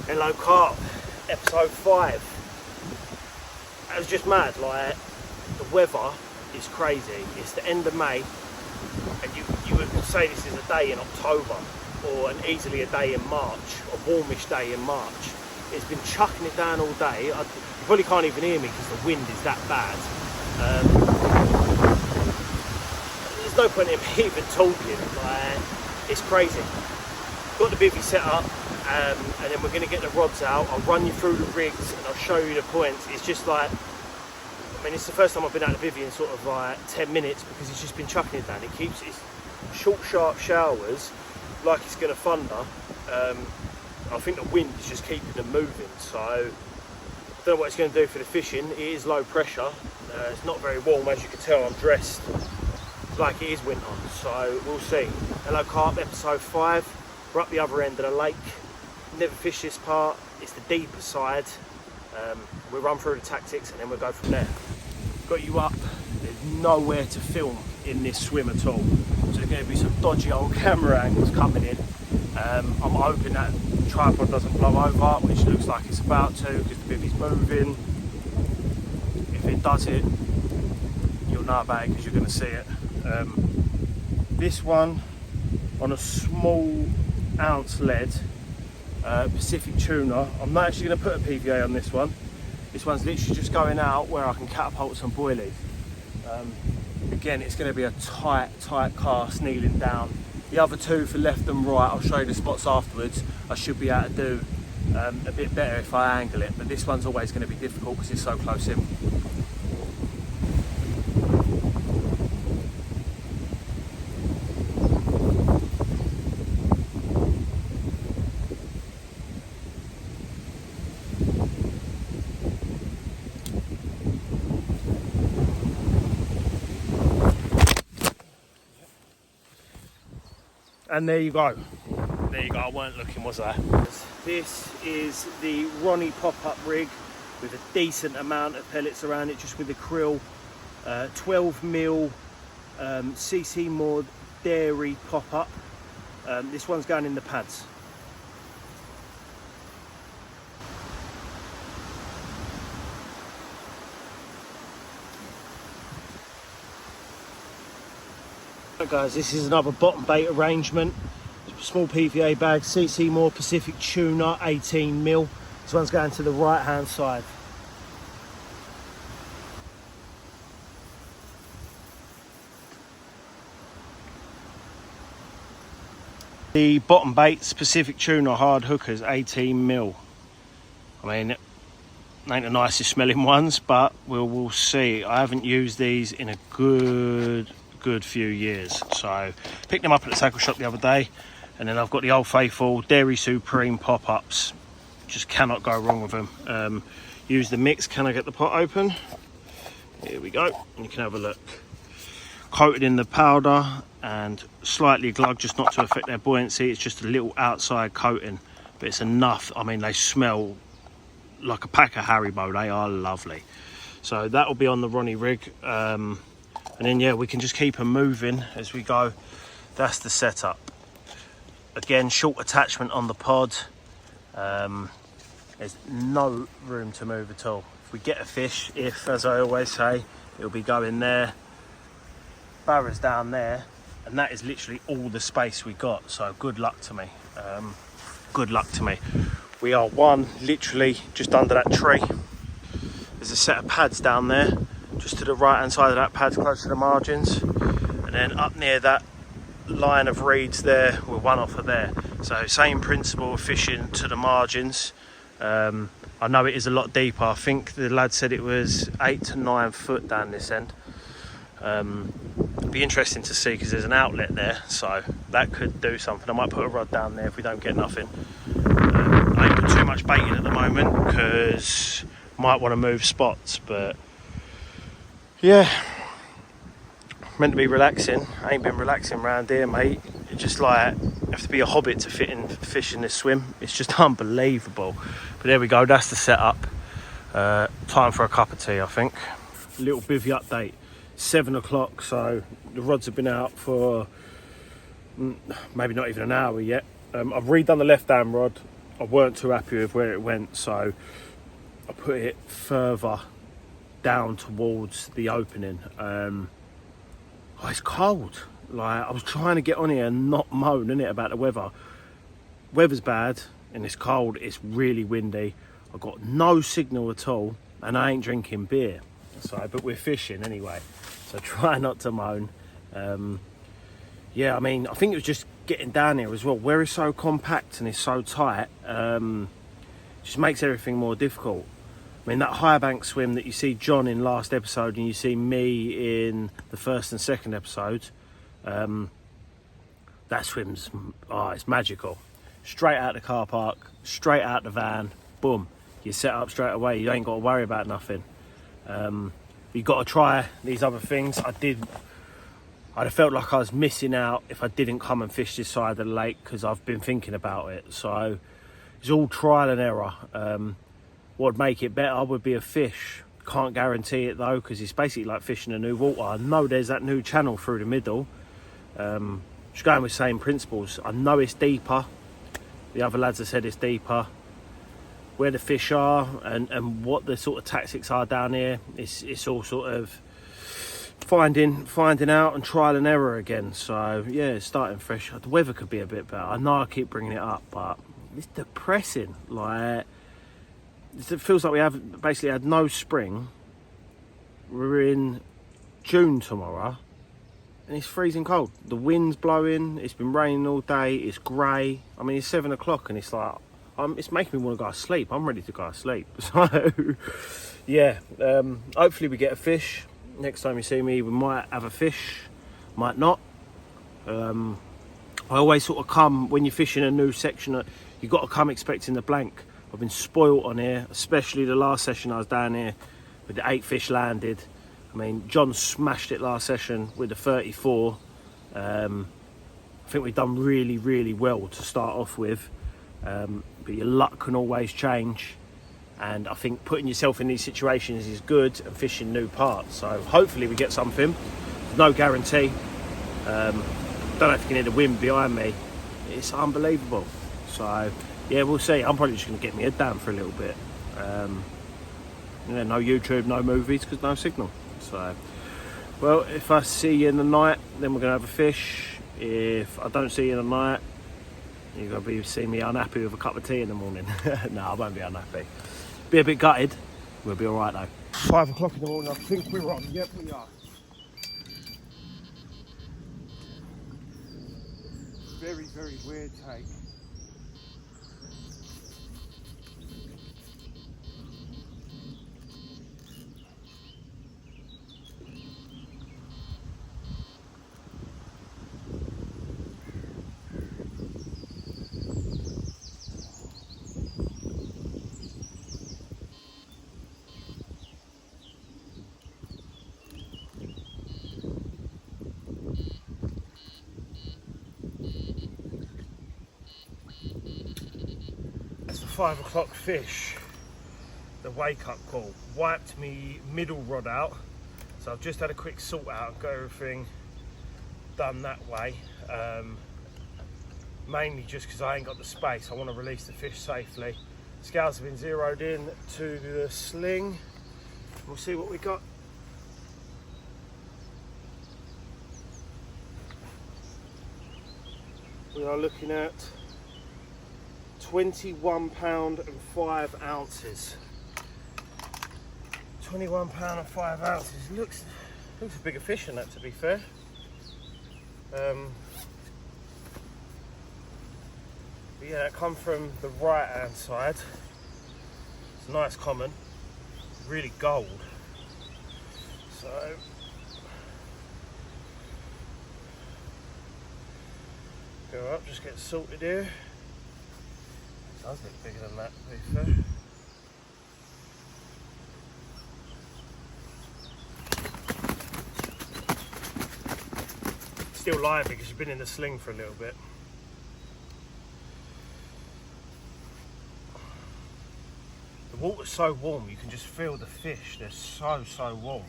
Hello Carp, episode 5. That was just mad, like the weather is crazy. It's the end of May and you would say this is a day in October or easily a day in March, a warmish day in March. It's been chucking it down all day. You probably can't even hear me because the wind is that bad. There's no point in me even talking, like, it's crazy. Got the bivvy set up. And then we're going to get the rods out. I'll run you through the rigs and I'll show you the points. It's just like, I mean, it's the first time I've been out of the bivvy in sort of like 10 minutes because it's just been chucking it down. It's short, sharp showers, like it's going to thunder. I think the wind is just keeping them moving. So I don't know what it's going to do for the fishing. It is low pressure. It's not very warm, as you can tell. I'm dressed like it is winter. So we'll see. Hello Carp, episode 5. We're up the other end of the lake. Never fished this part, it's the deeper side. We'll run through the tactics and then we'll go from there. Got you up, there's nowhere to film in this swim at all. So there's going to be some dodgy old camera angles coming in. I'm hoping that the tripod doesn't blow over, which looks like it's about to because the bivvy's moving. If it does it, you'll know about it because you're going to see it. This one on a small ounce lead. Pacific tuna. I'm not actually going to put a PVA on this one. This one's literally just going out where I can catapult some boilies. Again, it's going to be a tight cast, kneeling down. The other two for left and right, I'll show you the spots afterwards. I should be able to do a bit better if I angle it, but this one's always going to be difficult because it's so close in. And there you go. There you go. I weren't looking, was I? This is the Ronnie pop-up rig with a decent amount of pellets around it, just with the krill. 12mm CC Mod dairy pop-up. This one's going in the pads. Guys, this is another bottom bait arrangement. Small PVA bag, CC Moore Pacific tuna, 18mm. This one's going to the right hand side. The bottom baits, Pacific tuna hard hookers, 18mm. I mean, ain't the nicest smelling ones, but we'll see. I haven't used these in a good few years, so picked them up at the tackle shop the other day. And then I've got the old faithful Dairy Supreme pop-ups, just cannot go wrong with them. Use the mix. Can I get the pot open? Here we go, and you can have a look. Coated in the powder and slightly glugged, just not to affect their buoyancy. It's just a little outside coating, but it's enough. I mean, they smell like a pack of Haribo. They are lovely. So that will be on the Ronnie rig. And then, yeah, we can just keep them moving as we go. That's the setup. Again, short attachment on the pod. There's no room to move at all. If we get a fish, as I always say, it'll be going there. Barra's down there. And that is literally all the space we got. So good luck to me. Good luck to me. We are literally just under that tree. There's a set of pads down there. Just to the right hand side of that pad's close to the margins, and then up near that line of reeds there, we're one off of there. So same principle of fishing to the margins. I know it is a lot deeper. I think the lad said it was 8 to 9 foot down this end. It'd be interesting to see because there's an outlet there, so that could do something. I might put a rod down there if we don't get nothing. I ain't put too much bait in at the moment because might want to move spots, but yeah, meant to be relaxing. I ain't been relaxing around here, mate. It's just like, you have to be a hobbit to fit in fish in this swim. It's just unbelievable. But there we go, that's the setup. Time for a cup of tea, I think. Little bivvy update. 7 o'clock, so the rods have been out for maybe not even an hour yet. I've redone the left hand rod. I weren't too happy with where it went, so I put it further down towards the opening. It's cold. Like, I was trying to get on here and not moan, innit, about the weather. Weather's bad and it's cold, it's really windy. I've got no signal at all and I ain't drinking beer. So, but we're fishing anyway, so try not to moan. Yeah, I mean, I think it was just getting down here as well. Where it's so compact and it's so tight, just makes everything more difficult. I mean, that high bank swim that you see John in last episode and you see me in the first and second episode, that swim's, it's magical. Straight out the car park, straight out the van, boom, you're set up straight away. You ain't got to worry about nothing. You've got to try these other things. I'd have felt like I was missing out if I didn't come and fish this side of the lake, because I've been thinking about it. So it's all trial and error. What would make it better would be a fish. Can't guarantee it though, because it's basically like fishing a new water. I know there's that new channel through the middle. Just going with same principles. I know it's deeper. The other lads have said it's deeper. Where the fish are and what the sort of tactics are down here, it's all sort of finding out and trial and error again. So yeah, it's starting fresh. The weather could be a bit better. I know I keep bringing it up, but it's depressing. Like, it feels like we have basically had no spring. We're in June tomorrow and it's freezing cold. The wind's blowing, it's been raining all day, it's grey. I mean, it's 7 o'clock and it's like, it's making me want to go to sleep. I'm ready to go to sleep. So yeah, hopefully we get a fish. Next time you see me, we might have a fish, might not. I always sort of come, when you're fishing a new section, you've got to come expecting the blank. I've been spoilt on here, especially the last session I was down here with the 8 fish landed. I mean, John smashed it last session with the 34. I think we've done really, really well to start off with. But your luck can always change. And I think putting yourself in these situations is good, and fishing new parts. So hopefully we get something. No guarantee. Don't know if you can hear the wind behind me. It's unbelievable. So yeah, we'll see. I'm probably just going to get my head down for a little bit. Yeah, no YouTube, no movies, because no signal. So, well, if I see you in the night, then we're going to have a fish. If I don't see you in the night, you're going to be seeing me unhappy with a cup of tea in the morning. No, I won't be unhappy. Be a bit gutted. We'll be all right though. 5 o'clock in the morning, I think we're on. Yep, we are. Very, very weird take. That's the 5 o'clock fish. The wake up call. Wiped me middle rod out. So I've just had a quick sort out and got everything done that way. Mainly just because I ain't got the space. I want to release the fish safely. Scales have been zeroed in to the sling. We'll see what we got. We are looking at £21 and 5 ounces. £21 and 5 ounces. Looks a bigger fish than that, to be fair. But yeah, that come from the right hand side. It's a nice common, really gold. So go up, just get sorted here. It does look bigger than that, to be fair. Still live because you've been in the sling for a little bit. The water's so warm, you can just feel the fish. They're so warm.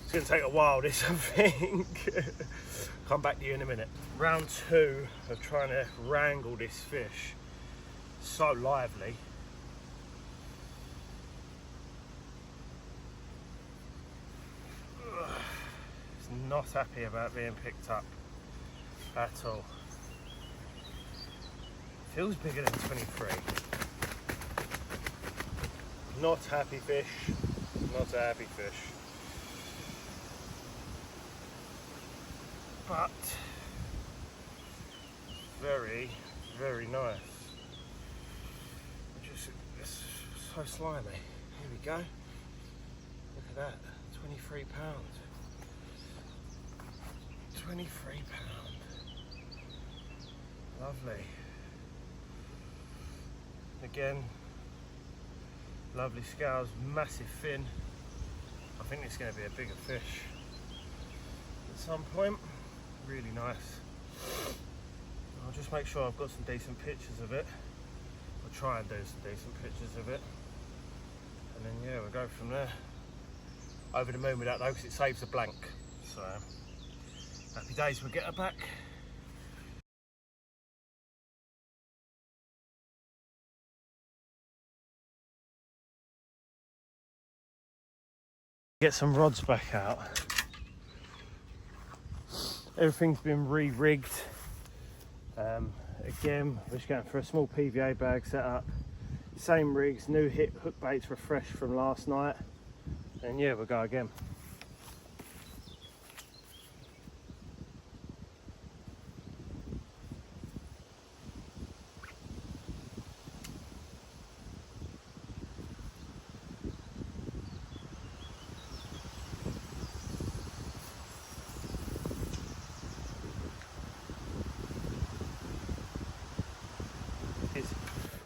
It's going to take a while, this, I think. come back to you in a minute. Round 2 of trying to wrangle this fish. So lively. It's not happy about being picked up at all. Feels bigger than 23. Not happy fish. Not a happy fish. But very, very nice. It's so slimy. Here we go. Look at that. 23 pounds. 23 pounds. Lovely. Again, lovely scales, massive fin. I think it's going to be a bigger fish at some point. Really nice. I'll just make sure I've got some decent pictures of it. I'll try and do some decent pictures of it. And then yeah, we'll go from there. Over the moon with that though, because it saves a blank. So, happy days, we'll get her back. Get some rods back out. Everything's been re-rigged. Again, we're just going for a small PVA bag setup. Same rigs, new hook baits refreshed from last night. And yeah, we'll go again.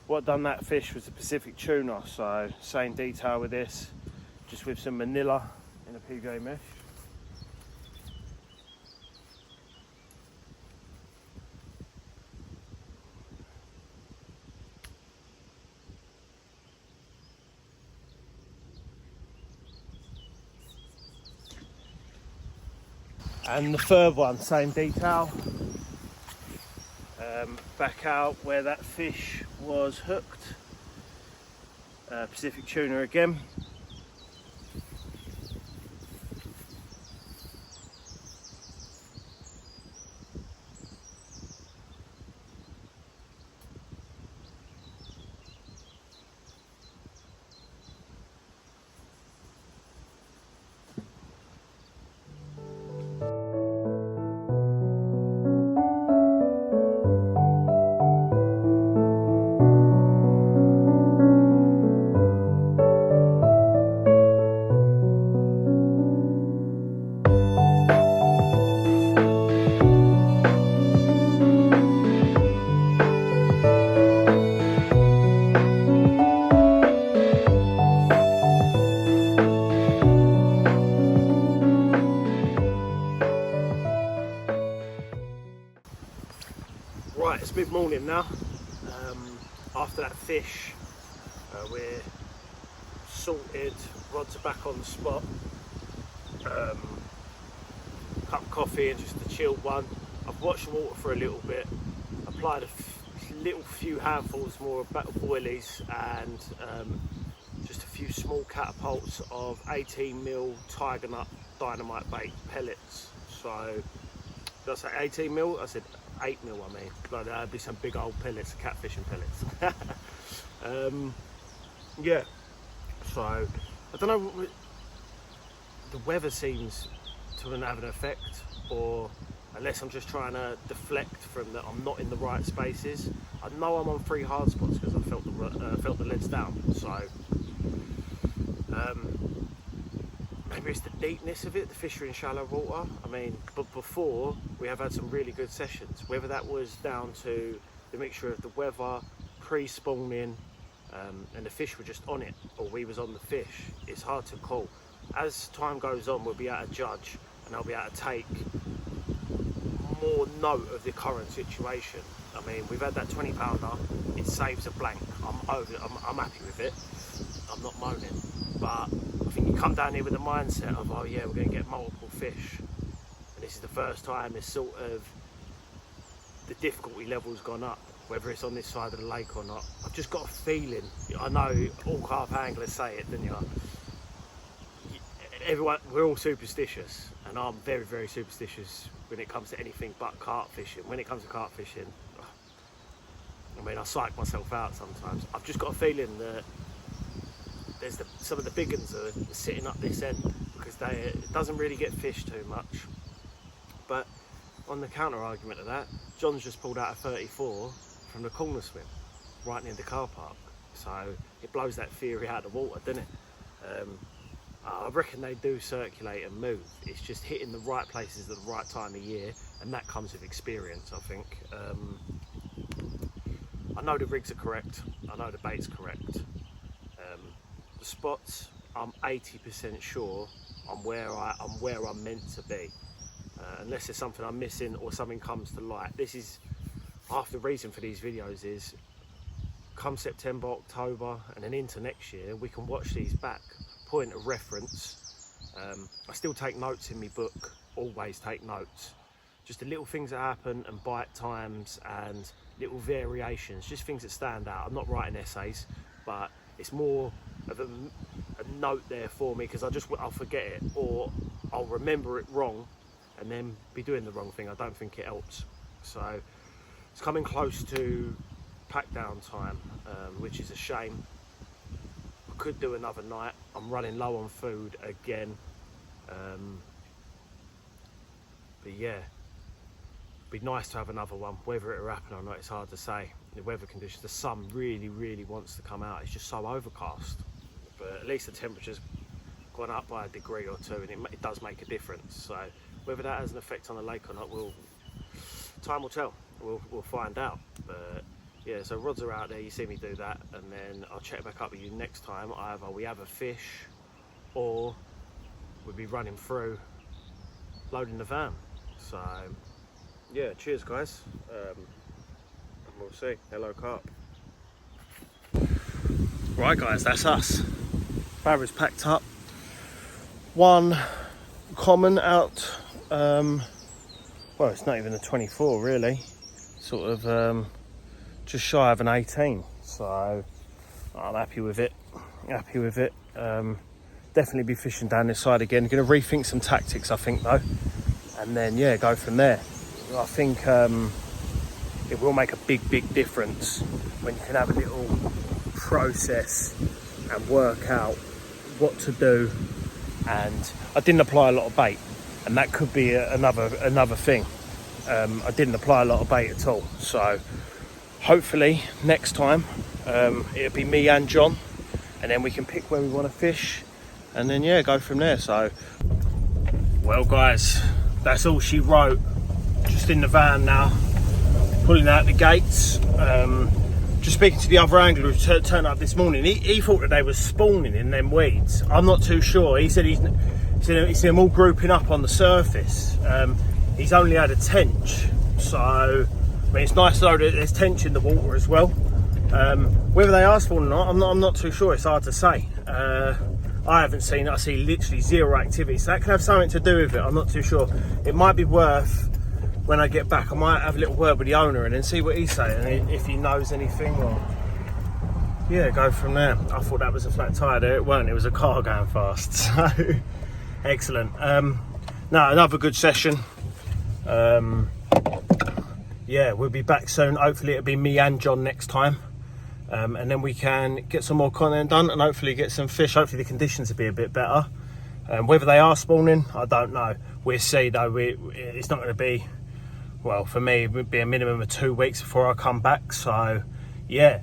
What done that fish was a Pacific tuna, so same detail with this, just with some manila in a PVA mesh. And the third one, same detail. Back out where that fish was hooked. Pacific tuna again. Right, it's mid-morning now. After that fish, we're sorted, rods are back on the spot. Cup of coffee and just a chilled one. I've watched the water for a little bit, applied a few handfuls more of boilies and just a few small catapults of 18mm tiger nut dynamite bait pellets. So, did I say 18mm? I said 8mm, I mean, like that'd be some big old pellets, catfishing pellets. Yeah, so I don't know, the weather seems to have an effect, or unless I'm just trying to deflect from that I'm not in the right spaces. I know I'm on 3 hard spots because I felt the leads down, so maybe it's the deepness of it, the fish are in shallow water. I mean, but before we have had some really good sessions, whether that was down to the mixture of the weather, pre-spawning, and the fish were just on it, or we was on the fish, it's hard to call. As time goes on, we'll be able to judge, and I'll be able to take more note of the current situation. I mean, we've had that 20 pounder, it saves a blank. I'm happy with it, I'm not moaning, but I think you come down here with the mindset of, oh yeah, we're going to get multiple fish, and this is the first time this sort of, the difficulty level's gone up, whether it's on this side of the lake or not. I've just got a feeling, I know all carp anglers say it, don't you? Everyone, we're all superstitious, and I'm very, very superstitious when it comes to anything but carp fishing. When it comes to carp fishing, I mean, I psych myself out sometimes. I've just got a feeling that there's some of the big ones are sitting up this end because it doesn't really get fished too much. But on the counter argument of that, John's just pulled out a 34 from the corner swim right near the car park, so it blows that theory out of the water, doesn't it? I reckon they do circulate and move. It's just hitting the right places at the right time of year, and that comes with experience, I think. I know the rigs are correct, I know the bait's correct. The spots, I'm 80% sure I'm where I'm meant to be. Unless there's something I'm missing or something comes to light. This is half the reason for these videos is come September, October and then into next year we can watch these back, point of reference. I still take notes in my book, always take notes. Just the little things that happen and bite times and little variations, just things that stand out. I'm not writing essays, but it's more of a note there for me because I'll forget it or I'll remember it wrong and then be doing the wrong thing. I don't think it helps. So it's coming close to pack down time, which is a shame. I could do another night. I'm running low on food again. But yeah, it'd be nice to have another one. Whether it'll happen or not, it's hard to say. The weather conditions, the sun really, really wants to come out. It's just so overcast. But at least the temperature's gone up by a degree or two, and it does make a difference. So whether that has an effect on the lake or not, time will tell. We'll find out. But yeah, so rods are out there. You see me do that, and then I'll check back up with you next time. Either we have a fish, or we'll be running through, loading the van. So yeah, cheers guys. And we'll see. Hello carp. Right guys, that's us. Barrow's packed up. One common out, well, it's not even a 24 really, sort of just shy of an 18, so I'm happy with it. Definitely be fishing down this side again. Gonna rethink some tactics, I think though, and then yeah, go from there. I think it will make a big difference when you can have a little process and work out what to do. And I didn't apply a lot of bait, and that could be another thing. I didn't apply a lot of bait at all, so hopefully next time it'll be me and John, and then we can pick where we want to fish, and then yeah, go from there. So well guys, that's all she wrote. Just in the van now, pulling out the gates. Just speaking to the other angler who turned up this morning, he thought that they were spawning in them weeds. I'm not too sure. He said he's seen them all grouping up on the surface. He's only had a tench, so I mean, it's nice to know that there's tench in the water as well. Whether they are spawning or not, I'm not too sure. It's hard to say. I haven't seen it. I see literally zero activity, so that could have something to do with it. I'm not too sure. It might be worth, when I get back, I might have a little word with the owner and then see what he's saying, if he knows anything, or yeah, go from there. I thought that was a flat tire there. It weren't. It was a car going fast. So excellent. No, another good session. Yeah, we'll be back soon. Hopefully it'll be me and John next time, and then we can get some more content done and hopefully get some fish. Hopefully the conditions will be a bit better. Whether they are spawning, I don't know. We'll see though. It's not going to be, well, for me, it would be a minimum of 2 weeks before I come back. So yeah,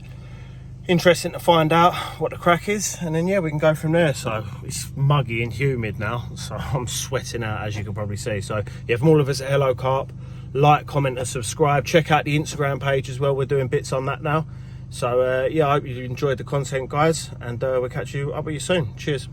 interesting to find out what the crack is, and then yeah, we can go from there. So it's muggy and humid now, so I'm sweating out, as you can probably see. So yeah, from all of us at Hello Carp, like, comment and subscribe. Check out the Instagram page as well. We're doing bits on that now. So yeah, I hope you enjoyed the content guys, and we'll catch you up with you soon. Cheers.